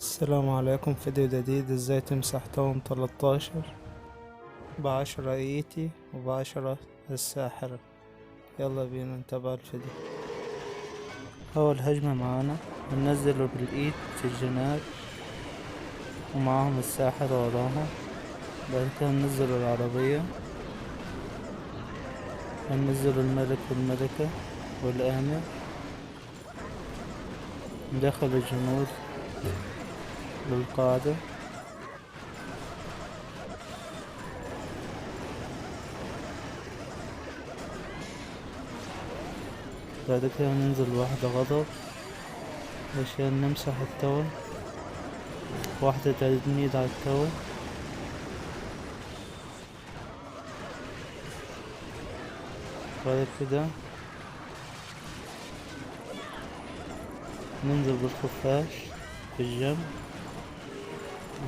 السلام عليكم. فيديو جديد ازاي تمسح توم 13 ب10 ايتي و10 الساحرة. يلا بينا نتابع الفيديو. اول هجمة معانا هننزله بالايد في الجناب ومعاهم الساحرة وراها. بعد كده هننزل العربية، هننزل الملك والملكة والآمر، ندخل الجنود للقاعدة. بعد كده ننزل واحدة غضب عشان نمسح التوم، واحدة تجميد على التوم. بعد كده ننزل بالخفاش في الجنب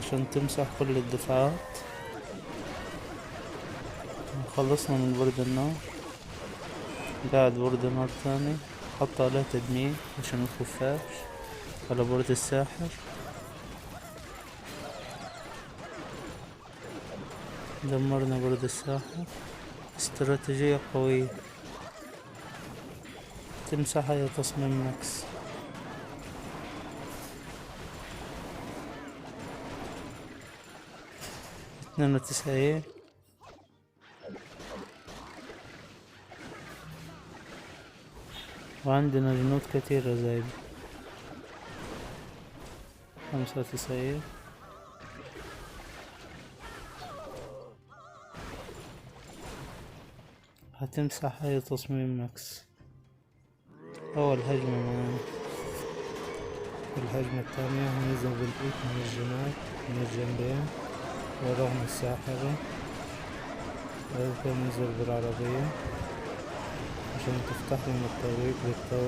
عشان تمسح كل الدفاعات. خلصنا من برد النار، قاعد برد نار تاني، حط عليه تجميد عشان الخفاش على برد الساحر. دمرنا برد الساحر. استراتيجية قوية تمسح أي تصميم ماكس. 92. وعندنا جنود كتيرة زايدة. 95. هتمسح أي تصميم ماكس. أول هجمة معانا. الهجمة التانية هننزل بالإيد من الجناب من الجنبين وراهم الساحرة. بعد كده ننزل بالعربية عشان تفتح لنا الطريق للتو.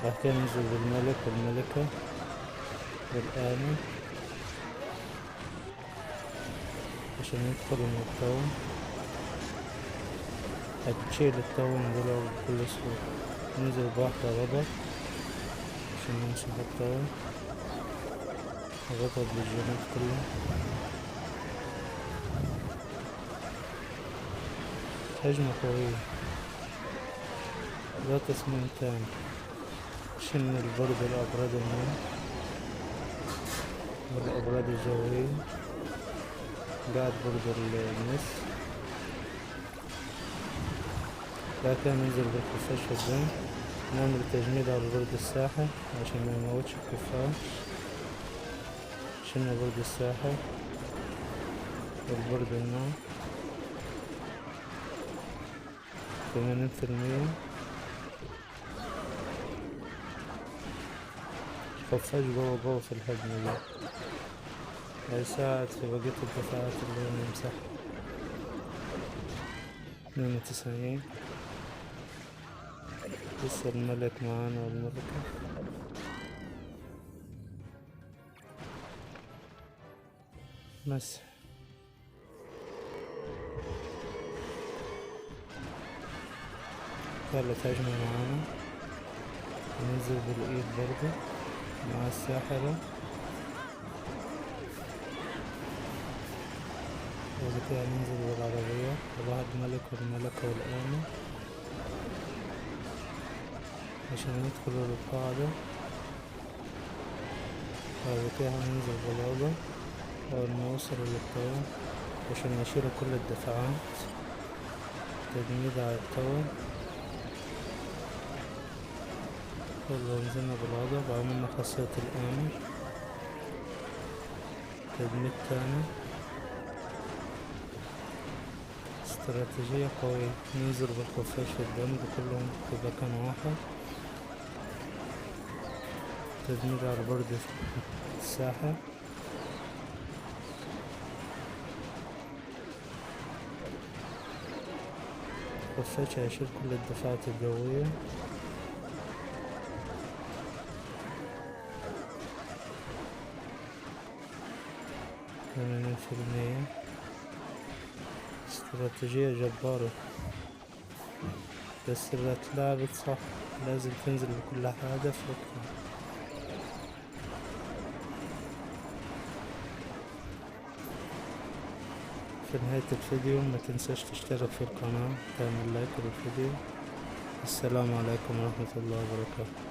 بعد كده ننزل بالملك والملكة والآمن عشان يدخلوا من التو. هتشيل التو ندلعه بكل سهولة. ننزل بواحدة غضب عشان نمسح التو. غضب للجنود كلها. هجمة قوية. ده تصميم تاني. شلنا البرد الأبراج الماء والأبراج الجوية. قاعد برد النس. بعد كده ننزل بالخفاش في الجنب، نعمل تجميد على برد الساحر عشان ما يموتش الخفاش. شلنا برد الساحر والبرد النار 80%. الخفاش جوا في الهجمة دي هيساعد في بقية الدفاعات اللي نمسحها. 92. لسه الملك معانا والملكة. مسح. ثالث هجمة معانا. ننزل بالإيد برضه مع الساحرة. بعد كده ننزل بالعربية وراها الملك والملكة والآمن عشان يدخلوا للقاعدة. بعد كده هننزل بالأوضة أول ما يوصلوا للطاولة عشان يشيلوا كل الدفاعات. تجميد على الطاولة. يلا نزلنا بالغضب وعملنا خاصية الآمر. تجميد تاني. استراتيجية قوية. ننزل بالخفاش في الجنب كلهم في مكان واحد. تجميد على برد الساحر. الخفاش هيشيل كل الدفاعات الجوية. 80%. استراتيجية جبارة، بس إذا اتلعبت صح لازم تنزل بكل حاجة في وقتها. في نهاية الفيديو ما تنساش تشترك في القناة، تعمل لايك للفيديو. السلام عليكم ورحمة الله وبركاته.